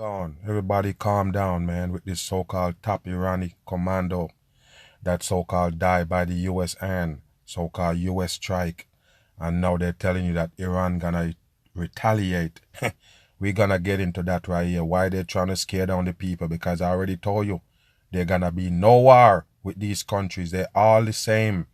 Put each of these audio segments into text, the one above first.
On. Everybody calm down, man, with this so-called top Iranian commando that so-called died by the U.S. hand, so-called U.S. strike. And now they're telling you that Iran gonna retaliate. We're gonna get into that right here. Why they're trying to scare down the people? Because I already told you, they're gonna be no war with these countries. They're all the same.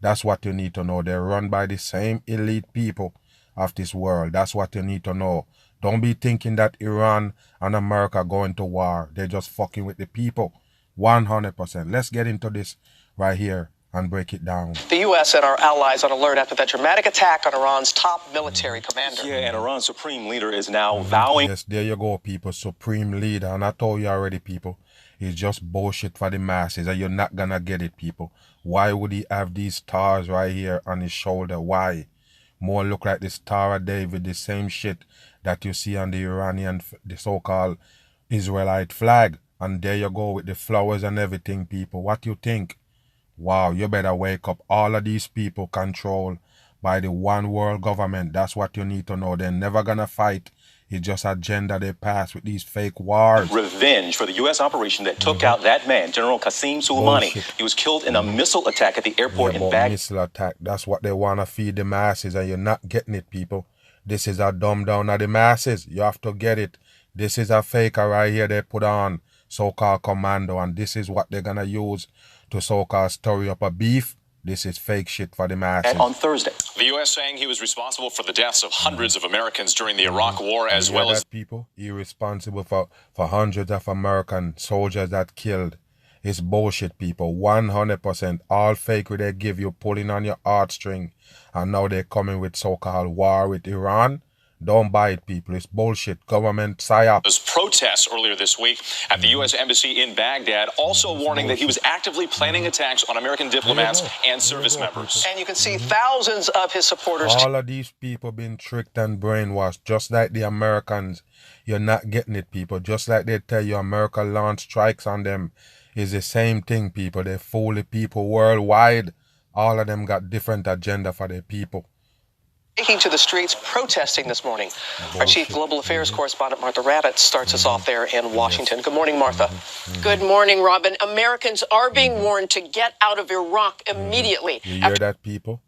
That's what you need to know. They're run by the same elite people of this world. That's what you need to know. Don't be thinking that Iran and America are going to war. They're just fucking with the people. 100%. Let's get into this right here and break it down. The U.S. and our allies on alert after that dramatic attack on Iran's top military commander. Yeah, and Iran's supreme leader is now vowing... Yes, there you go, people. Supreme leader. And I told you already, people. It's just bullshit for the masses, and you're not gonna get it, people. Why would he have these stars right here on his shoulder? Why? More look like the Star of David, the same shit that you see on the Iranian, the so-called Israelite flag. And there you go with the flowers and everything, people. What you think? Wow, you better wake up. All of these people controlled by the one world government. That's what you need to know. They're never gonna fight. It's just agenda they pass with these fake wars. Revenge for the U.S. operation that took out that man, General Qasem Soleimani. Bullshit. He was killed in a missile attack at the airport in Baghdad. Missile attack. That's what they want to feed the masses, and you're not getting it, people. This is a dumb down of the masses. You have to get it. This is a faker right here they put on, so-called commando, and this is what they're going to use to so-called story up a beef. This is fake shit for the masses. On Thursday. The U.S. saying he was responsible for the deaths of hundreds of Americans during the Iraq War, as well as... people, he responsible for hundreds of American soldiers that killed. It's bullshit, people. 100%. All fake they give you, pulling on your heartstring. And now they're coming with so-called war with Iran. Don't buy it, people. It's bullshit. Government psyop. Those protests earlier this week at the U.S. Embassy in Baghdad, also warning that he was actively planning attacks on American diplomats and service members. And you can see thousands of his supporters. All of these people been tricked and brainwashed, just like the Americans. You're not getting it, people. Just like they tell you America launched strikes on them. It's the same thing, people. They fool the people worldwide. All of them got different agenda for their people. Taking to the streets, protesting this morning. Our Chief Global Affairs Correspondent Martha Raddatz starts us off there in Washington. Good morning, Martha. Good morning, Robin. Americans are being warned to get out of Iraq immediately. You hear that, people?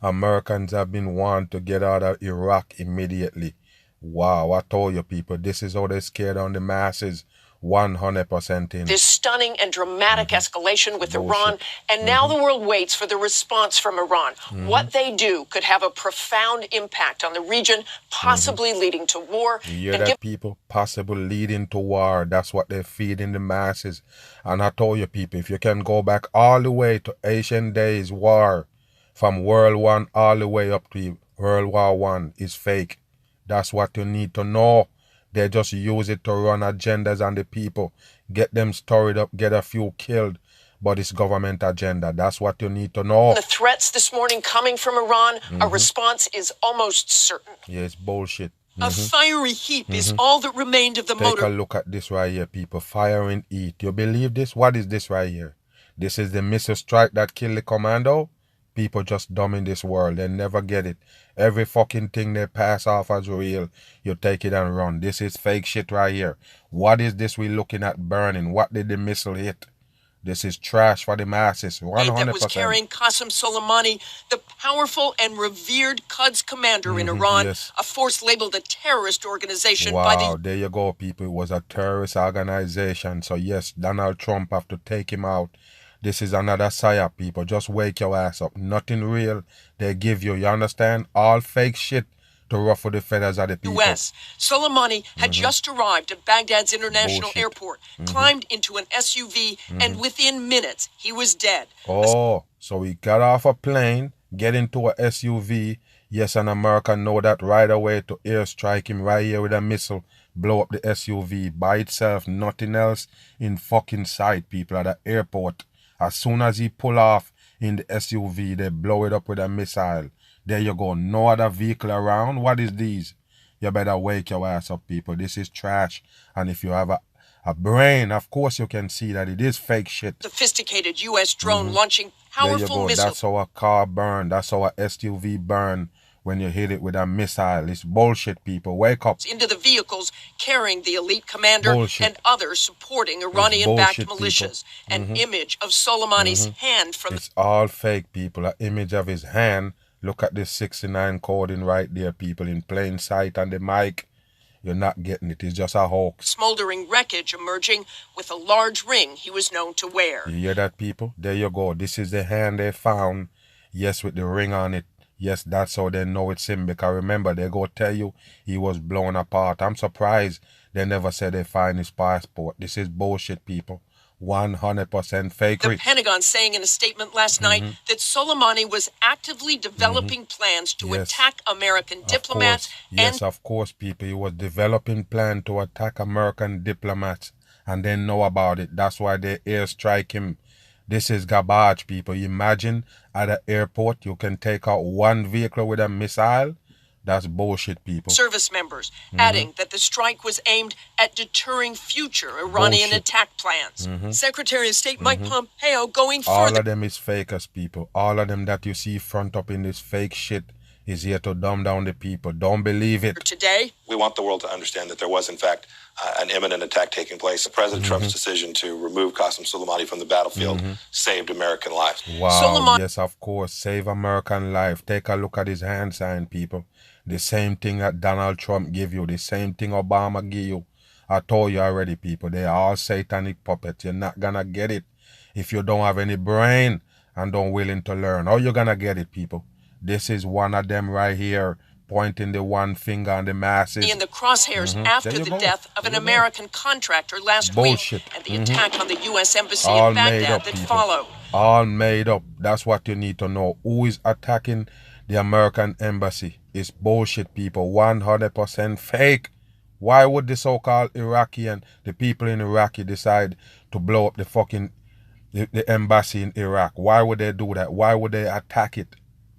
Americans have been warned to get out of Iraq immediately. Wow, I told you, people, this is how they scared on the masses. 100% in. This stunning and dramatic escalation with Iran, and now the world waits for the response from Iran. What they do could have a profound impact on the region, possibly leading to war. You hear that, people? Possible leading to war. That's what they're feeding the masses. And I told you, people, if you can go back all the way to ancient days war, from World War I all the way up to World War I, is fake. That's what you need to know. They just use it to run agendas on the people, get them stirred up, get a few killed. But it's government agenda. That's what you need to know. The threats this morning coming from Iran, a response is almost certain. Yeah, it's bullshit. A fiery heap is all that remained of the motor. Take a look at this right here, people. Fire and eat. You believe this? What is this right here? This is the missile strike that killed the commando? People just dumb in this world. They never get it. Every fucking thing they pass off as real, you take it and run. This is fake shit right here. What is this we looking at burning? What did the missile hit? This is trash for the masses. 100%. That was carrying Qasem Soleimani, the powerful and revered Quds commander in Iran, a force labeled a terrorist organization by the... Wow, there you go, people. It was a terrorist organization. So yes, Donald Trump have to take him out. This is another psyop, people. Just wake your ass up. Nothing real they give you. You understand? All fake shit to ruffle the feathers of the people. U.S. Soleimani had just arrived at Baghdad's international airport, climbed into an SUV, and within minutes, he was dead. Oh, so he got off a plane, get into a SUV. Yes, an American know that right away to airstrike him right here with a missile, blow up the SUV by itself. Nothing else in fucking sight, people, at the airport. As soon as he pull off in the SUV, they blow it up with a missile. There you go. No other vehicle around. What is these? You better wake your ass up, people. This is trash. And if you have a brain, of course you can see that it is fake shit. Sophisticated U.S. drone launching powerful missiles. That's how a car burn. That's how a SUV burn when you hit it with a missile. It's bullshit, people. Wake up. Into the vehicles carrying the elite commander Bullshit. and others supporting Iranian-backed bullshit, militias. An image of Soleimani's hand from It's all fake, people. An image of his hand. Look at this 69 coding right there, people, in plain sight on the mic. You're not getting it. It's just a hoax. smoldering wreckage emerging with a large ring he was known to wear. You hear that, people? There you go. This is the hand they found. Yes, with the ring on it. Yes, that's how they know it's him. Because remember, they go tell you he was blown apart. I'm surprised they never said they find his passport. This is bullshit, people. 100% fakery. The Pentagon saying in a statement last night that Soleimani was actively developing plans to Yes. attack American Of diplomats course. Yes, and of course, people. He was developing plan to attack American diplomats and they know about it. That's why they airstrike him. This is garbage, people. Imagine at an airport you can take out one vehicle with a missile. That's bullshit, people. service members, adding that the strike was aimed at deterring future Iranian Bullshit. attack plans. Secretary of State Mike Pompeo going All further of them is fakers, people. All of them that you see front up in this fake shit is here to dumb down the people. Don't believe it. today. We want the world to understand that there was, in fact, an imminent attack taking place. President Trump's decision to remove Qasem Soleimani from the battlefield saved American lives. Wow, Soleimani- yes, of course. Save American life. Take a look at his hand sign, people. The same thing that Donald Trump give you. The same thing Obama give you. I told you already, people. They are all satanic puppets. You're not gonna get it if you don't have any brain and don't willing to learn. How you gonna get it, people? This is one of them right here, pointing the one finger on the masses. In the crosshairs after There you the go. death of an There you go. American contractor last Bullshit. week and the attack on the U.S. Embassy All in made Baghdad up, that people. followed. All made up. That's what you need to know. Who is attacking the American embassy? It's bullshit, people. 100% fake. Why would the so-called Iraqi and the people in Iraq decide to blow up the fucking the embassy in Iraq? Why would they do that? Why would they attack it?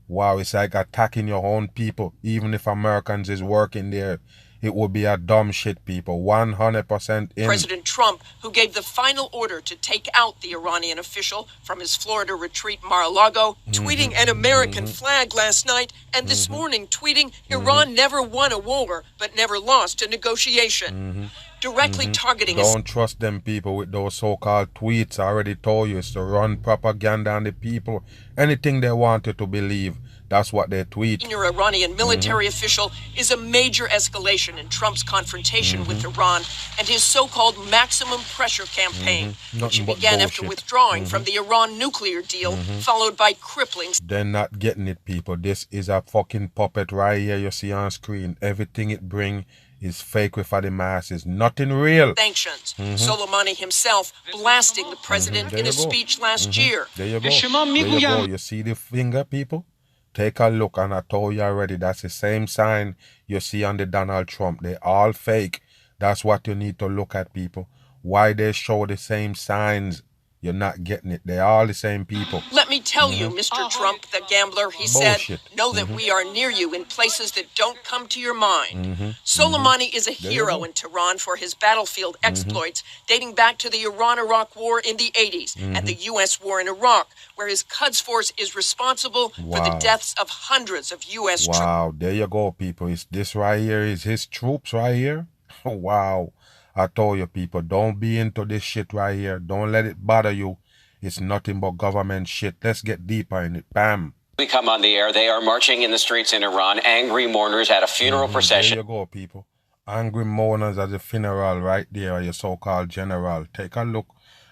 Wow, it's like attacking your own people. Even if Americans is working there, it would be a dumb shit, people. 100% in. President Trump, who gave the final order to take out the Iranian official from his Florida retreat Mar-a-Lago, tweeting an American flag last night, and this morning tweeting Iran never won a war but never lost a negotiation. Directly targeting a Don't trust them people with those so-called tweets. I already told you it's to run propaganda on the people. Anything they want you to believe, that's what they tweet. senior Iranian military official is a major escalation in Trump's confrontation with Iran and his so-called maximum pressure campaign, which Nothing but began after bullshit. withdrawing from the Iran nuclear deal, followed by crippling They're not getting it, people. This is a fucking puppet right here you see on screen. Everything it bring is fake for the masses. Nothing real. sanctions. Soleimani himself blasting the president There in you a go. speech last year. There you go. There you go. You see the finger, people? Take a look, and I told you already, that's the same sign you see on the Donald Trump. They all fake. That's what you need to look at, people. Why they show the same signs? You're not getting it. They're all the same people. Let me tell you, Mr. Trump, the gambler, he Bullshit. said, know that we are near you in places that don't come to your mind. Soleimani is a you hero go. in Tehran for his battlefield exploits dating back to the Iran-Iraq War in the 80s and the U.S. war in Iraq, where his Quds Force is responsible for the Wow. deaths of hundreds of U.S. troops. Wow, there you go, people. It's this right here is his troops right here. Wow. I told you, people, don't be into this shit right here. Don't let it bother you. It's nothing but government shit. Let's get deeper in it. Bam. We come on the air. They are marching in the streets in Iran, angry mourners at a funeral procession. There you go, people. Angry mourners at the funeral right there, your so-called general. Take a look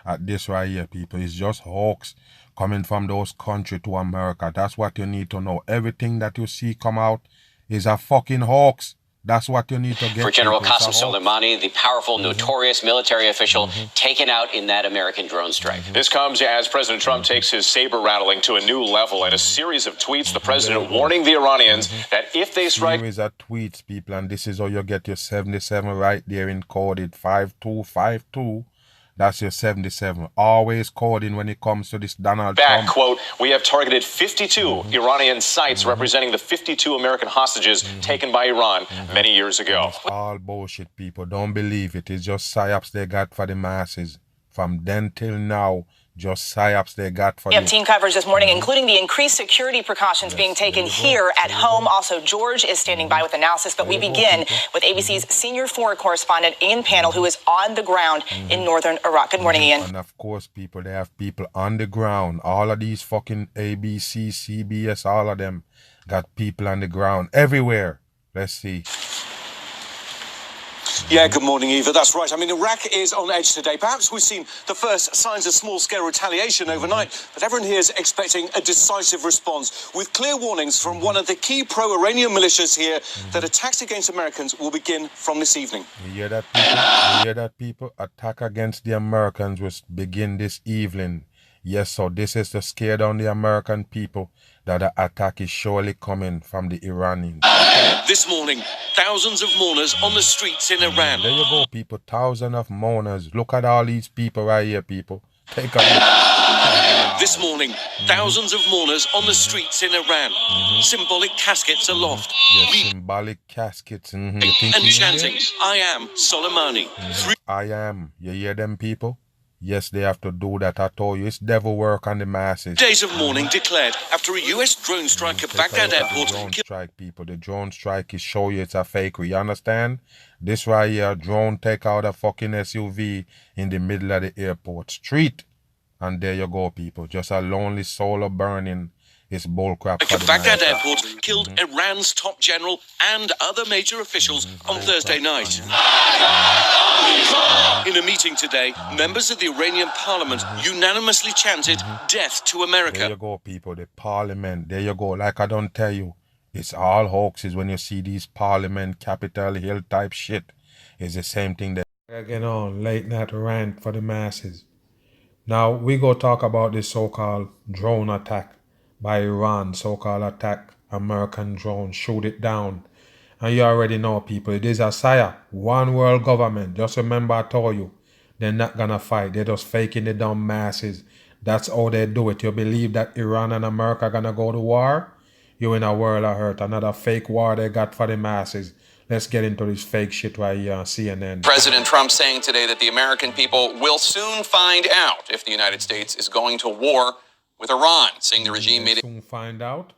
at this right here, people. It's just hoax coming from those countries to America. That's what you need to know. Everything that you see come out is a fucking hoax. That's what you need to get. For General people. It's a Qasem hoax. Soleimani, the powerful, notorious military official taken out in that American drone strike. This comes as President Trump takes his saber rattling to a new level in a series of tweets. The president warning the Iranians that if they strike Series of tweets, people, and this is how you get your 77 right there encoded 5252. That's your 77. Always coding when it comes to this Donald back, Trump. quote, we have targeted 52 Iranian sites representing the 52 American hostages taken by Iran many years ago. All bullshit, people. Don't believe it. It's just psyops they got for the masses. From then till now, just psyops they got for We have you. team coverage this morning, including the increased security precautions being taken here at home. Also, George is standing by with analysis, but we begin with ABC's senior foreign correspondent, Ian Pannell, who is on the ground in northern Iraq. Good morning, Ian. And of course, people, they have people on the ground. All of these fucking ABC, CBS, all of them got people on the ground everywhere. Let's see. Yeah, good morning, Eva. That's right. I mean, Iraq is on edge today. Perhaps we've seen the first signs of small-scale retaliation overnight, but everyone here is expecting a decisive response, with clear warnings from one of the key pro-Iranian militias here that attacks against Americans will begin from this evening. You hear that, people? You hear that, people? Attack against the Americans will begin this evening. Yes, so this is to scare down the American people that the attack is surely coming from the Iranians. This morning, thousands of mourners on the streets in Iran. There you go, people. Thousands of mourners. Look at all these people right here, people. Take a look. This morning, thousands of mourners on the streets in Iran. Symbolic caskets aloft. Yes, symbolic caskets. You think And he's chanting, there? I am Soleimani. I am. You hear them, people? Yes, they have to do that. I told you, it's devil work on the masses. Days of mourning declared after a U.S. drone strike at Baghdad airport. Drone strike, people. The drone strike is show you it's a fakery. You understand? This right here, drone take out a fucking SUV in the middle of the airport street. And there you go, people. Just a lonely soul burning. It's bullcrap. At Baghdad airport killed Iran's top general and other major officials on Thursday night. In a meeting today, members of the Iranian parliament unanimously chanted death to America. There you go, people. The parliament. There you go. Like I don't tell you, it's all hoaxes when you see these parliament, Capitol Hill type shit. It's the same thing that again on late night rant for the masses. Now we go talk about this so-called drone attack by Iran, so-called attack, American drone, shoot it down. And you already know, people, it is a SIA, one world government. Just remember I told you, they're not gonna fight. They're just faking the dumb masses. That's how they do it. You believe that Iran and America are gonna go to war? You're in a world of hurt. Another fake war they got for the masses. Let's get into this fake shit right here on CNN. President Trump saying today that the American people will soon find out if the United States is going to war with Iran, saying the regime made it. Soon find out?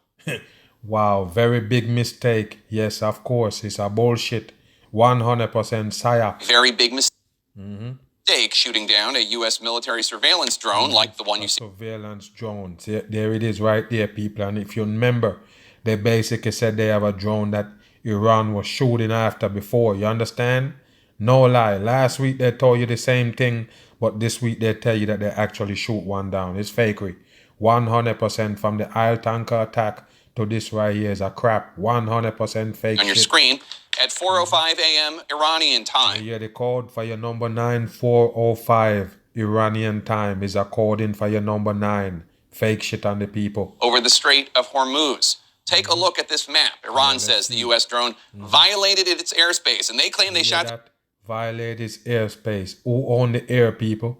Wow, very big mistake. Yes, of course, it's a bullshit. 100% psyop. Very big mistake shooting down a U.S. military surveillance drone like the one you see. Surveillance drone. See, there it is right there, people. And if you remember, they basically said they have a drone that Iran was shooting after before. You understand? No lie. Last week they told you the same thing, but this week they tell you that they actually shoot one down. It's fakery. 100% from the oil tanker attack to this right here is a crap. 100% fake on your shit. screen at 4:05 a.m. Iranian time. Yeah, the code for your number 9405 Iranian time is a code in for your number 9. Fake shit on the people. Over the Strait of Hormuz. Take a look at this map. Iran says the U.S. drone violated its airspace, and they claim they shot. That violate its airspace. Who own the air, people?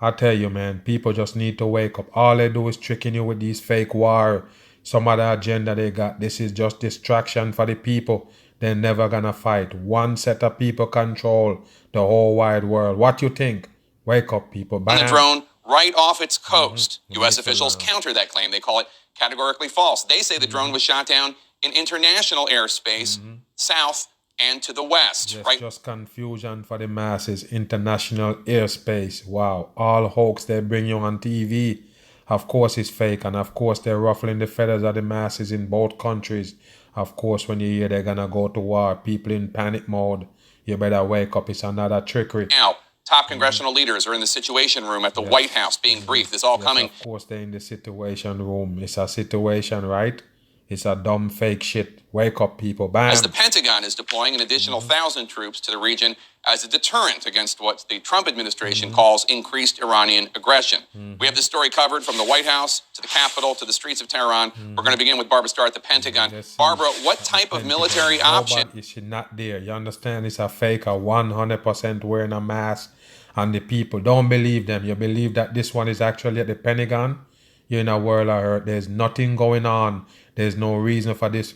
I tell you, man, people just need to wake up. All they do is tricking you with these fake war. Some other agenda they got. This is just distraction for the people. They're never gonna fight. One set of people control the whole wide world. What you think? Wake up, people. The Bam. drone right off its coast. U.S. officials counter that claim. They call it categorically false. They say the drone was shot down in international airspace, south and to the west. Yes, right. just confusion for the masses. International airspace. Wow. All hoax they bring you on TV. Of course it's fake, and of course they're ruffling the feathers of the masses in both countries. Of course, when you hear they're gonna go to war, people in panic mode, you better wake up. It's another trickery. Now, top congressional leaders are in the Situation Room at the White House being briefed. This all coming. Of course they're in the Situation Room. It's a situation, right? It's a dumb fake shit. Wake up, people. Bam. As the Pentagon is deploying an additional 1,000 troops to the region as a deterrent against what the Trump administration calls increased Iranian aggression. We have this story covered from the White House to the Capitol to the streets of Tehran. We're going to begin with Barbara Starr at the Pentagon. Barbara, what type of military option? Is not there. You understand? It's a fake, a 100% wearing a mask. And the people don't believe them. You believe that this one is actually at the Pentagon? You're in a world of hurt. There's nothing going on. There's no reason for this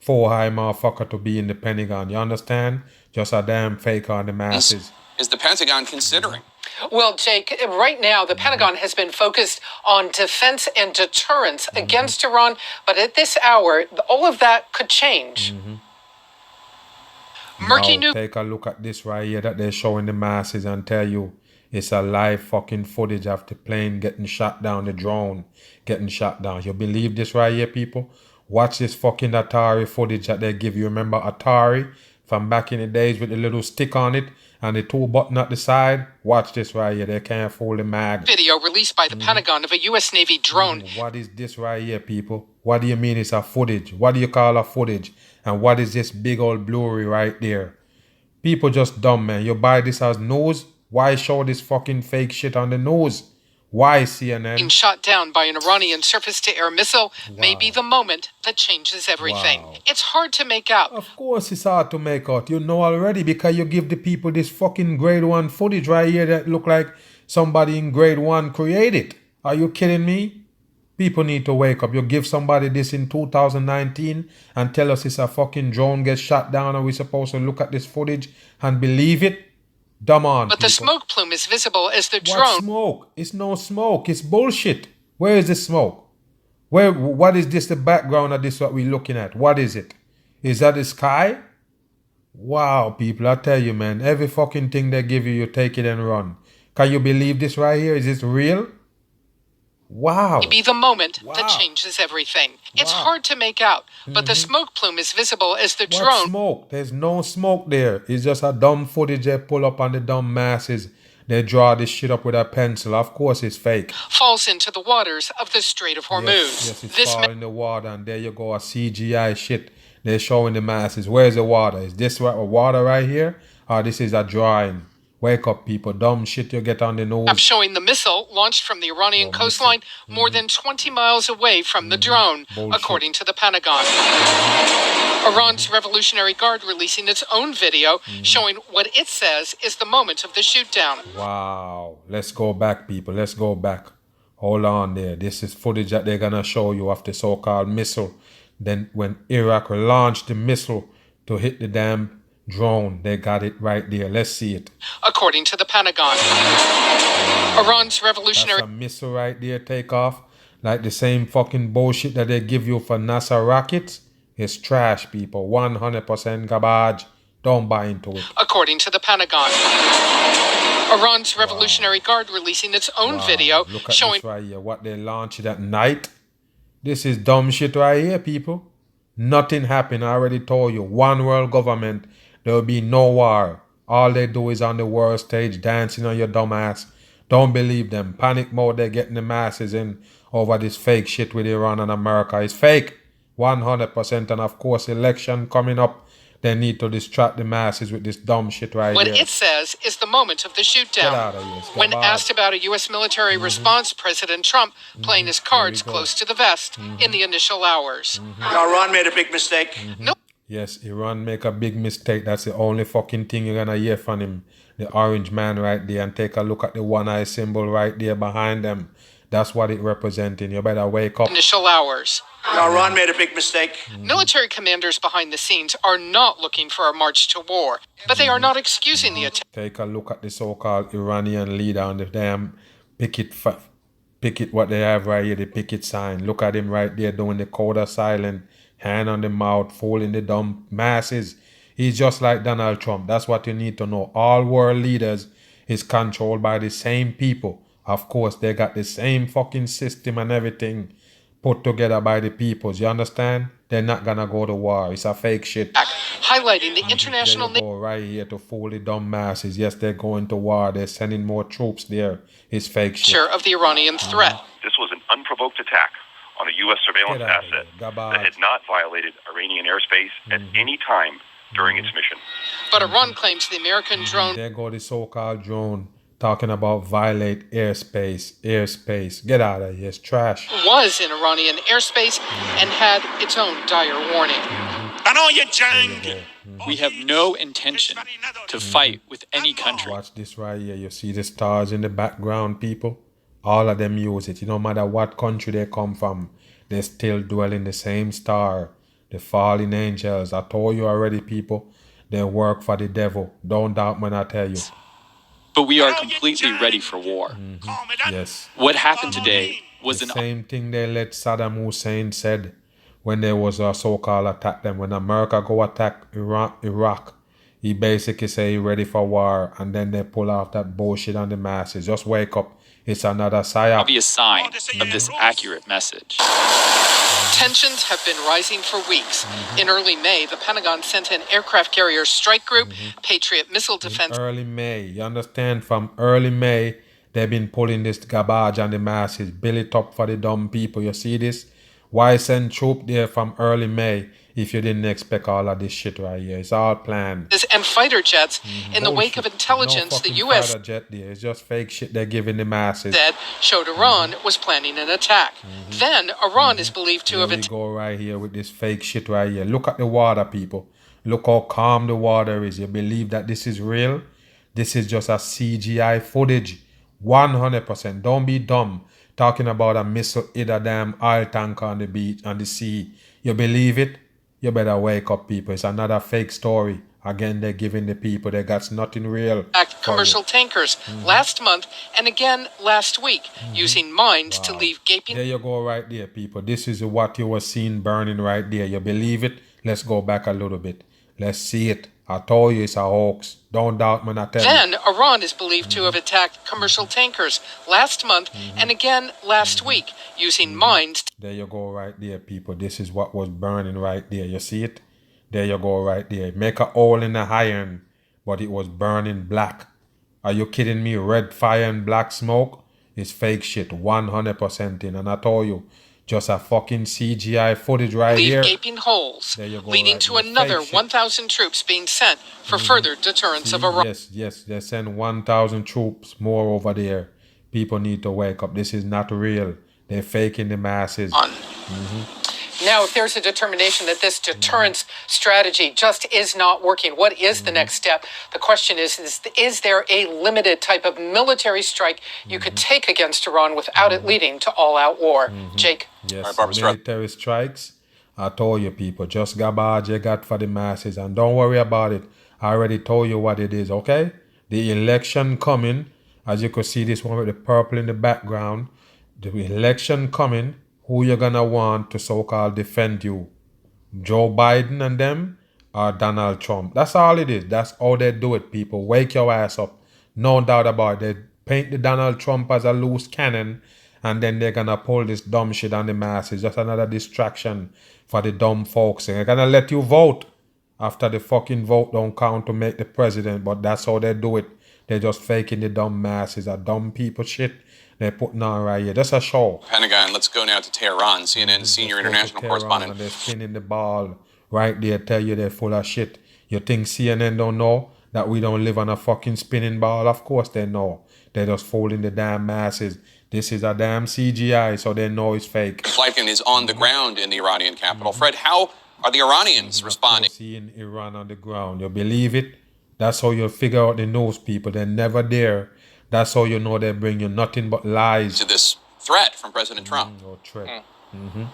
four-high motherfucker to be in the Pentagon. You understand? Just a damn fake on the masses. Is the Pentagon considering? Well, Jake, right now the Pentagon has been focused on defense and deterrence against Iran, but at this hour, all of that could change. Murky Now, take a look at this right here that they're showing the masses and tell you it's a live fucking footage of the plane getting shot down, the drone getting shot down. You believe this right here, people? Watch this fucking Atari footage that they give you. Remember Atari from back in the days with the little stick on it and the two button at the side? Watch this right here. They can't fool the mag. Video released by the Pentagon of a U.S. Navy drone. What is this right here, people? What do you mean it's a footage? What do you call a footage? And what is this big old Blu-ray right there? People just dumb, man. You buy this as news? Why show this fucking fake shit on the news? Why CNN? Being shot down by an Iranian surface-to-air missile may be the moment that changes everything. Wow. It's hard to make out. Of course it's hard to make out. You know already because you give the people this fucking grade 1 footage right here that look like somebody in grade 1 created. Are you kidding me? People need to wake up. You give somebody this in 2019 and tell us it's a fucking drone gets shot down and we're supposed to look at this footage and believe it? Dumb on, But people. the smoke plume is visible as the What drone... smoke? It's no smoke. It's bullshit. Where is the smoke? What is this, the background of this what we're looking at? What is it? Is that the sky? Wow, people, I tell you, man, every fucking thing they give you, you take it and run. Can you believe this right here? Is this real? Wow. May be the moment that Wow. changes everything. It's Wow. hard to make out, but the smoke plume is visible as the What drone... smoke? There's no smoke there. It's just a dumb footage they pull up on the dumb masses. They draw this shit up with a pencil. Of course it's fake. falls into the waters of the Strait of Hormuz. Yes, it's This fall in the water and there you go, a CGI shit. They're showing the masses. Where's the water? Is this water right here? Or this is a drawing? Wake up, people. Dumb shit you get on the map nose. showing the missile launched from the Iranian coastline more than 20 miles away from the drone, Bullshit. according to the Pentagon. Iran's Revolutionary Guard releasing its own video showing what it says is the moment of the shootdown. Wow. Let's go back, people. Let's go back. Hold on there. This is footage that they're going to show you of the so-called missile. Then when Iraq launched the missile to hit the damn drone, they got it right there. Let's see it. According to the Pentagon. Iran's Revolutionary That's a missile right there, take off. Like the same fucking bullshit that they give you for NASA rockets. It's trash, people. 100% garbage. Don't buy into it. According to the Pentagon. Iran's Revolutionary Guard releasing its own video Look at showing this right here. What they launched at night. This is dumb shit right here, people. Nothing happened. I already told you. One world government. There will be no war. All they do is on the world stage dancing on your dumb ass. Don't believe them. Panic mode. They're getting the masses in over this fake shit with Iran and America. It's fake. 100%. And of course, election coming up. They need to distract the masses with this dumb shit right what here. it says is the moment of the Get shootdown. out of here. When Scabbard. asked about a U.S. military response, President Trump playing his cards close to the vest in the initial hours. Iran made a big mistake. No Yes, Iran make a big mistake. That's the only fucking thing you're gonna hear from him. The orange man right there. And take a look at the one eye symbol right there behind them. That's what it representing. You better wake up. initial hours. Iran made a big mistake. Military commanders behind the scenes are not looking for a march to war, but they are not excusing the attack. Take a look at the so-called Iranian leader on the damn picket what they have right here, the picket sign. Look at him right there doing the code of silence, hand on the mouth, fooling the dumb masses. He's just like Donald Trump. That's what you need to know. All world leaders is controlled by the same people. Of course, they got the same fucking system and everything put together by the peoples. You understand? They're not gonna go to war. It's a fake shit. Highlighting the international They go right here to fool the dumb masses. Yes, they're going to war. They're sending more troops there. It's fake shit. nature of the Iranian threat. This was an unprovoked attack on a U.S. surveillance Get out of asset here. that had not violated Iranian airspace at any time during its mission. But Iran claims the American drone There go the so-called drone talking about violate airspace. Get out of here. It's trash. was in Iranian airspace and had its own dire warning. We have no intention to fight with any country. Watch this right here. You see the stars in the background, people? All of them use it. No matter what country they come from, they still dwell in the same star. The fallen angels. I told you already, people. They work for the devil. Don't doubt when I tell you. but we are completely ready for war. Yes. What happened today was The same thing they let Saddam Hussein said when there was a so-called attack. Then when America go attack Iraq, he basically say he ready for war, and then they pull off that bullshit on the masses. Just wake up. It's another psyop. obvious sign of this accurate message. Tensions have been rising for weeks. In early May, the Pentagon sent an aircraft carrier strike group, Patriot missile defense. Early May, you understand? From early May, they've been pulling this garbage on the masses. Bill it up for the dumb people. You see this? Why send troop there from early May if you didn't expect all of this shit right here? It's all planned. And fighter jets. In the wake of Bullshit. intelligence, No the fucking U.S. fighter jet there. It's just fake shit they're giving the masses. said showed Iran was planning an attack. Then Iran is believed to Here have we go right here with this fake shit right here. Look at the water, people. Look how calm the water is. You believe that this is real? This is just a CGI footage. 100%. Don't be dumb talking about a missile hit a damn oil tanker on the beach, on the sea. You believe it? You better wake up, people. It's another fake story. Again, they're giving the people they got nothing real. attacked commercial tankers last month and again last week, using mines to leave gaping. There you go right there, people. This is what you were seeing burning right there. You believe it? Let's go back a little bit. Let's see it. I told you it's a hoax. Don't doubt me, I tell you. Then Iran is believed to have attacked commercial tankers last month and again last week, using mines. There you go right there, people. This is what was burning right there. You see it? There you go right there. Make a hole in the iron, but it was burning black. Are you kidding me? Red fire and black smoke? It's fake shit. 100% in. And I told you, just a fucking CGI footage right leave here. gaping holes, There you go leading right to there. another Fake shit. 1,000 troops being sent for further deterrence of Iran. Yes. They send 1,000 troops more over there. People need to wake up. This is not real. They're faking the masses. Now, if there's a determination that this deterrence strategy just is not working, what is the next step? The question is there a limited type of military strike you could take against Iran without it leading to all-out war? Jake? Yes, right, Barbara Strzok. military strikes. I told you, people, just garbage you got for the masses, and don't worry about it. I already told you what it is, okay? The election coming, as you can see this one with the purple in the background, the election coming, who you're gonna want to so-called defend you? Joe Biden and them, or Donald Trump? That's all it is. That's how they do it, people. Wake your ass up. No doubt about it. They paint the Donald Trump as a loose cannon, and then they're gonna pull this dumb shit on the masses. Just another distraction for the dumb folks. And they're gonna let you vote after the fucking vote don't count to make the president, but that's how they do it. They're just faking the dumb masses. A dumb people shit they're putting on right here. That's a show. Pentagon. Let's go now to Tehran. CNN's senior international correspondent. And they're spinning the ball right there. Tell you they're full of shit. You think CNN don't know that we don't live on a fucking spinning ball? Of course they know. They're just fooling the damn masses. This is a damn CGI, so they know it's fake. Flightkin is on the ground in the Iranian capital. Fred, how are the Iranians responding? Seeing Iran on the ground. You believe it? That's how you figure out the news, people. They're never there. That's how you know they bring you nothing but lies. To this threat from President Trump. No threat. You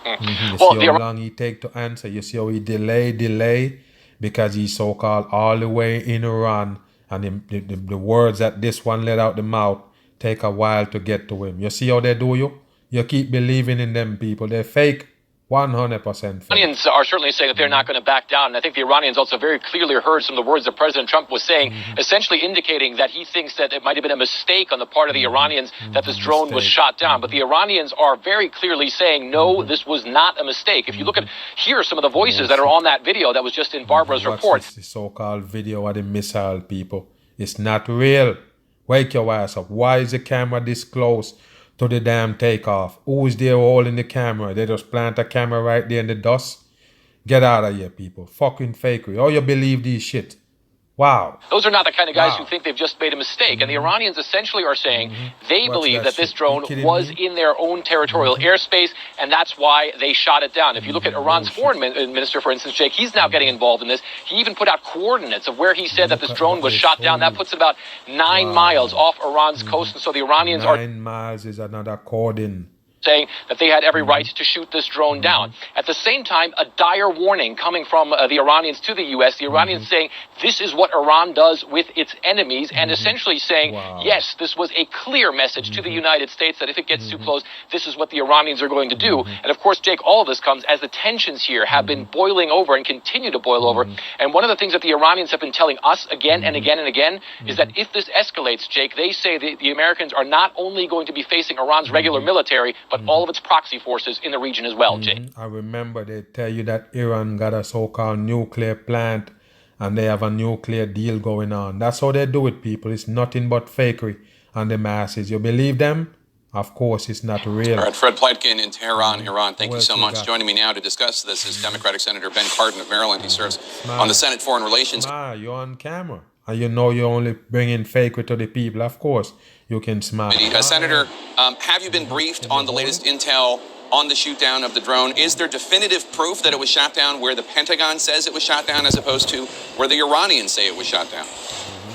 Well, see how long he take to answer. You see how he delay because he's so-called all the way in Iran, and the words that this one let out the mouth take a while to get to him. You see how they do you? You keep believing in them, people. They're fake. 100% fake. Iranians are certainly saying that they're not going to back down. And I think the Iranians also very clearly heard some of the words that President Trump was saying, essentially indicating that he thinks that it might have been a mistake on the part of the Iranians that this drone was shot down. But the Iranians are very clearly saying, no, this was not a mistake. If you look at here, some of the voices that are on that video that was just in Barbara's report. Watch this so-called video of the missile, people. It's not real. Wake your ass up. Why is the camera this close to the damn takeoff? Who is there holding the camera? They just plant a camera right there in the dust. Get out of here, people. Fucking fakery. Oh, you believe these shit. Wow. Those are not the kind of guys who think they've just made a mistake. And the Iranians essentially are saying they believe that this drone was in their own territorial airspace, and that's why they shot it down. If you look at Iran's foreign minister, for instance, Jake, he's now getting involved in this. He even put out coordinates of where he said that this drone was shot down. That puts about 9 miles off Iran's coast. And so the Iranians are 9 miles is another coordinate. saying that they had every right to shoot this drone down. At the same time, a dire warning coming from the Iranians to the U.S., the Iranians saying this is what Iran does with its enemies, and essentially saying, yes, this was a clear message to the United States that if it gets too close, this is what the Iranians are going to do. And of course, Jake, all of this comes as the tensions here have been boiling over and continue to boil over. And one of the things that the Iranians have been telling us again and again and again is that if this escalates, Jake, they say the Americans are not only going to be facing Iran's regular military, but all of its proxy forces in the region as well, Jake. I remember they tell you that Iran got a so-called nuclear plant and they have a nuclear deal going on. That's how they do it, people. It's nothing but fakery on the masses. You believe them? Of course, it's not real. All right, Fred Pleitkin in Tehran, Iran. Thank you so much. Joining me now to discuss this is Democratic Senator Ben Cardin of Maryland. He serves on the Senate Foreign Relations. You're on camera. And you know you're only bringing fakery to the people. Of course, you can smile. Senator, have you been briefed on the latest intel on the shoot down of the drone? Is there definitive proof that it was shot down where the Pentagon says it was shot down as opposed to where the Iranians say it was shot down?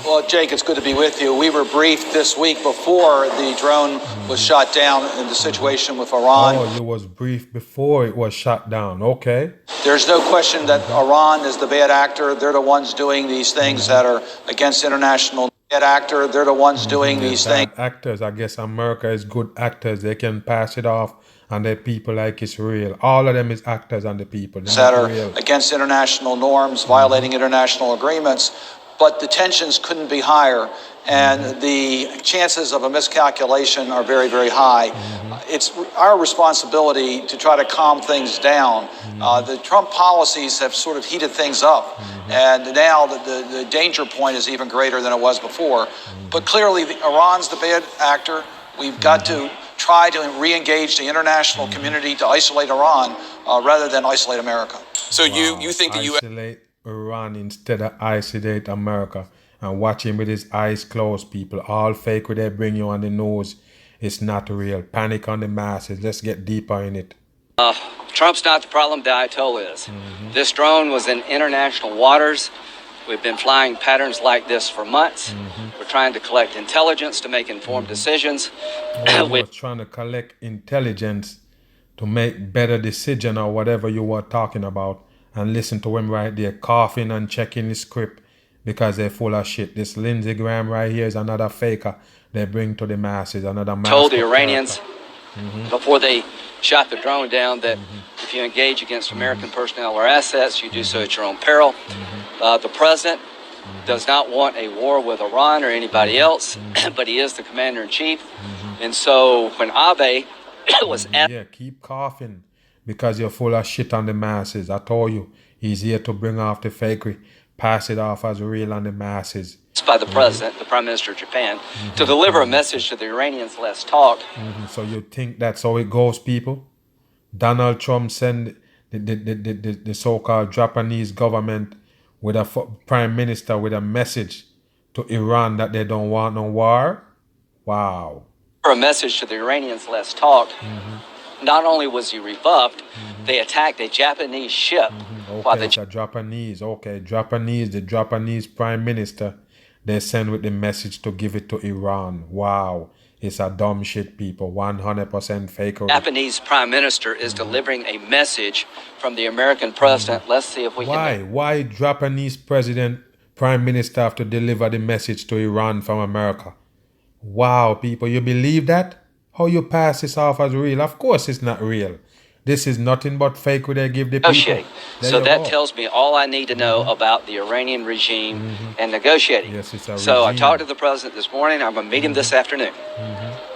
Well, Jake, it's good to be with you. We were briefed this week before the drone was shot down in the situation with Iran. Oh, you was briefed before it was shot down. Okay. There's no question that Iran is the bad actor. They're the ones doing these things that are against international bad actor. They're the ones doing these things. Actors, I guess America is good actors. They can pass it off and the people like it's real. All of them is actors and the people. That are against international norms, violating international agreements. But the tensions couldn't be higher, and the chances of a miscalculation are very, very high. It's our responsibility to try to calm things down. The Trump policies have sort of heated things up, and now the danger point is even greater than it was before. But clearly, Iran's the bad actor. We've got to try to re-engage the international community to isolate Iran rather than isolate America. So you think the U.S. isolate Iran instead of isolate America, and watch him with his eyes closed, people. All fake what they bring you on the nose. It's not real. Panic on the masses. Let's get deeper in it. Trump's not the problem. The Ayatollah is. This drone was in international waters. We've been flying patterns like this for months. We're trying to collect intelligence to make informed decisions. We're trying to collect intelligence to make better decision or whatever you were talking about. And listen to him right there coughing and checking his script because they're full of shit. This Lindsey Graham right here is another faker they bring to the masses. Another told the Iranians before they shot the drone down that if you engage against American personnel or assets, you do so at your own peril. The president does not want a war with Iran or anybody else, but he is the commander-in-chief. And so when Abe was at... Yeah, keep coughing. Because you're full of shit on the masses. I told you, he's here to bring off the fakery, pass it off as real on the masses. By the president, the prime minister of Japan, to deliver a message to the Iranians, let's talk. So you think that's how it goes, people? Donald Trump sent the so-called Japanese government with a prime minister with a message to Iran that they don't want no war? Wow. A message to the Iranians, let's talk. Not only was he rebuffed, they attacked a Japanese ship. Okay, the Japanese prime minister, they send with the message to give it to Iran. Wow, it's a dumb shit, people. 100% fake. Japanese prime minister is delivering a message from the American president. Let's see if we can... Why Japanese prime minister have to deliver the message to Iran from America? Wow, people, you believe that? How you pass this off as real? Of course it's not real. This is nothing but fake what they give the people. So that tells me all I need to know about the Iranian regime and negotiating. Yes, it's a so regime. I talked to the president this morning. I'm going to meet him this afternoon.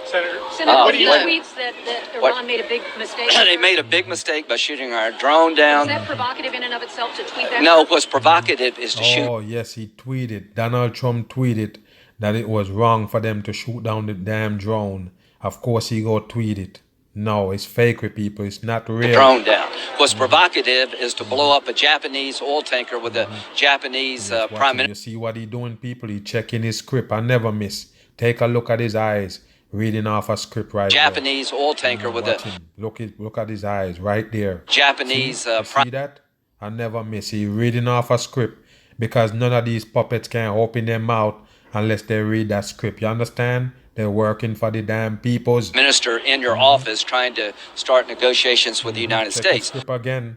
Senator, what do you tweets that Iran made a big mistake? They made a big mistake by shooting our drone down. Is that provocative in and of itself to tweet that? No, what's provocative is to shoot. Oh, yes, he tweeted. Donald Trump tweeted that it was wrong for them to shoot down the damn drone. Of course he go tweet it. No, it's fake with people. It's not real. The drone down. What's provocative is to blow up a Japanese oil tanker with a Japanese prime minister. You see what he doing, people? He checking his script. I never miss. Take a look at his eyes. Reading off a script right Japanese there. Oil tanker with a... Look at his eyes right there. Japanese... see that? I never miss. He reading off a script because none of these puppets can open their mouth unless they read that script. You understand? They're working for the damn peoples. Minister in your office trying to start negotiations with the United Check States. the script again.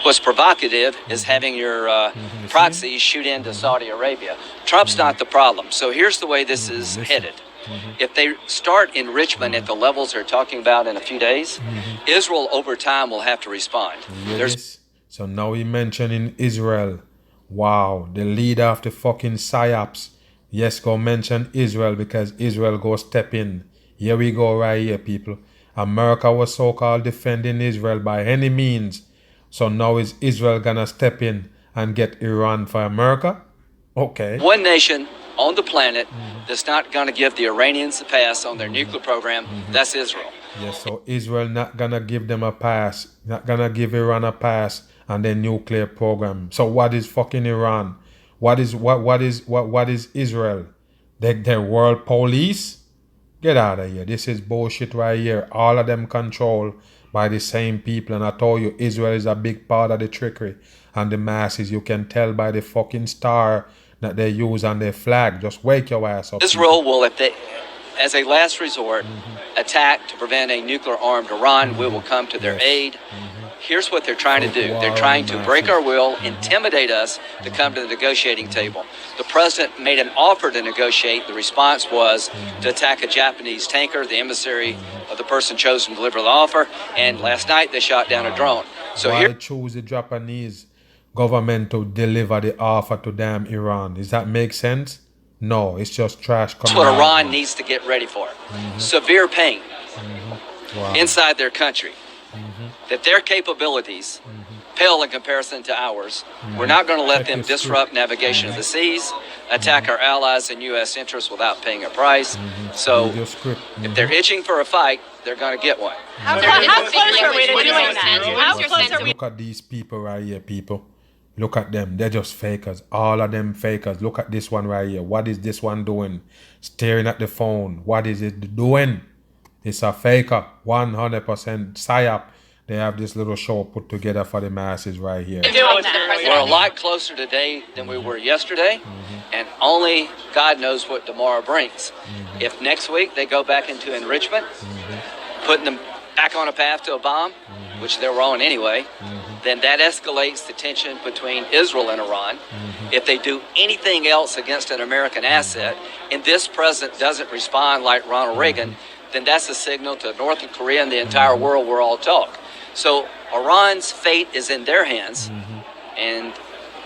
What's provocative is having your proxies shoot into Saudi Arabia. Trump's not the problem. So here's the way this is headed. If they start enrichment at the levels they're talking about in a few days, Israel over time will have to respond. So now he mentioning Israel. Wow, the leader of the fucking psyops. Yes, go mention Israel because Israel go step in. Here we go right here, people. America was so-called defending Israel by any means. So now is Israel gonna step in and get Iran for America? Okay. One nation on the planet that's not going to give the Iranians a pass on their nuclear program, that's Israel. Yes, so Israel not gonna give them a pass, not gonna give Iran a pass on their nuclear program. So what is fucking Iran? What is Israel? Their world police? Get out of here. This is bullshit right here. All of them controlled by the same people. And I told you, Israel is a big part of the trickery and the masses. You can tell by the fucking star that they use on their flag. Just wake your ass up. Israel will, if they, as a last resort, attack to prevent a nuclear-armed Iran. We will come to their aid. Here's what they're trying to do. They're trying to break our will, intimidate us to come to the negotiating table. The president made an offer to negotiate. The response was to attack a Japanese tanker, the emissary of the person chosen to deliver the offer. And last night they shot down a drone. So why here, choose the Japanese government to deliver the offer to damn Iran? Does that make sense? No, it's just trash. that's what Iran needs to get ready for. Severe pain inside their country. That their capabilities pale in comparison to ours. We're not going to let them disrupt navigation of the seas, attack our allies and U.S. interests without paying a price. So if they're itching for a fight, they're going to get one. How close are we to doing that? How close are we? Look at these people right here, people. Look at them. They're just fakers. All of them fakers. Look at this one right here. What is this one doing? Staring at the phone. What is it doing? It's a faker. 100% psyop. They have this little show put together for the masses right here. We're a lot closer today than we were yesterday, and only God knows what tomorrow brings. If next week they go back into enrichment, putting them back on a path to a bomb, which they were on anyway, then that escalates the tension between Israel and Iran. If they do anything else against an American asset, and this president doesn't respond like Ronald Reagan, then that's a signal to North Korea and the entire world we're all talk. So Iran's fate is in their hands, and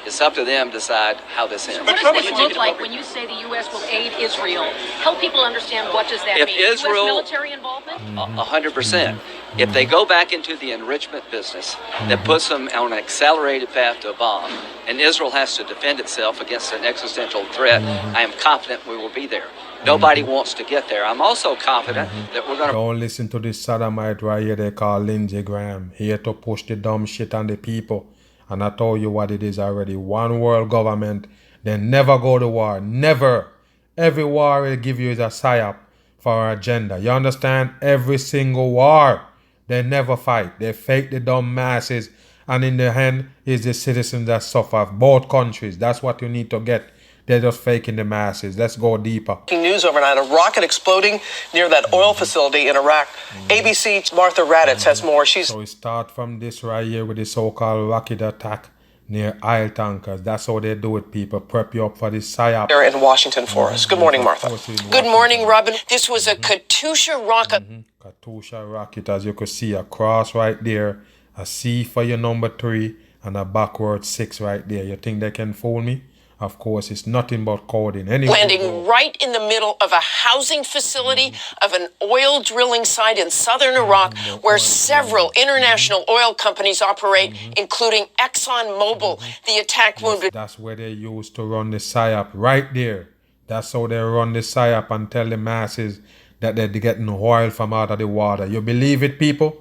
it's up to them to decide how this ends. What does this look like when you say the U.S. will aid Israel? Help people understand what does that If mean? Israel, U.S. military involvement? 100%. If they go back into the enrichment business, that puts them on an accelerated path to a bomb, and Israel has to defend itself against an existential threat, I am confident we will be there. Nobody wants to get there. I'm also confident that we're going to... Don't listen to this sodomite right here they call Lindsey Graham. Here to push the dumb shit on the people. And I told you what it is already. One world government. They never go to war. Never. Every war will give you is a psyop for our agenda. You understand? Every single war. They never fight. They fake the dumb masses. And in the end is the citizens that suffer. Both countries. That's what you need to get. They're just faking the masses. Let's go deeper. News overnight, a rocket exploding near that oil facility in Iraq. ABC's Martha Raddatz has more. So we start from this right here with the so-called rocket attack near oil tankers. That's how they do it, people. Prep you up for this psyop. Here in Washington for us. Good morning, Martha. Good morning, Robin. This was a Katyusha rocket. Katyusha rocket, as you can see, a cross right there, a C for your number 3, and a backward 6 right there. You think they can fool me? Of course, it's nothing but coding. Anyway, Landing right in the middle of a housing facility of an oil drilling site in southern Iraq where several international oil companies operate, including ExxonMobil. The attack wounded. That's where they used to run the psyop, right there. That's how they run the psyop and tell the masses that they're getting oil from out of the water. You believe it, people?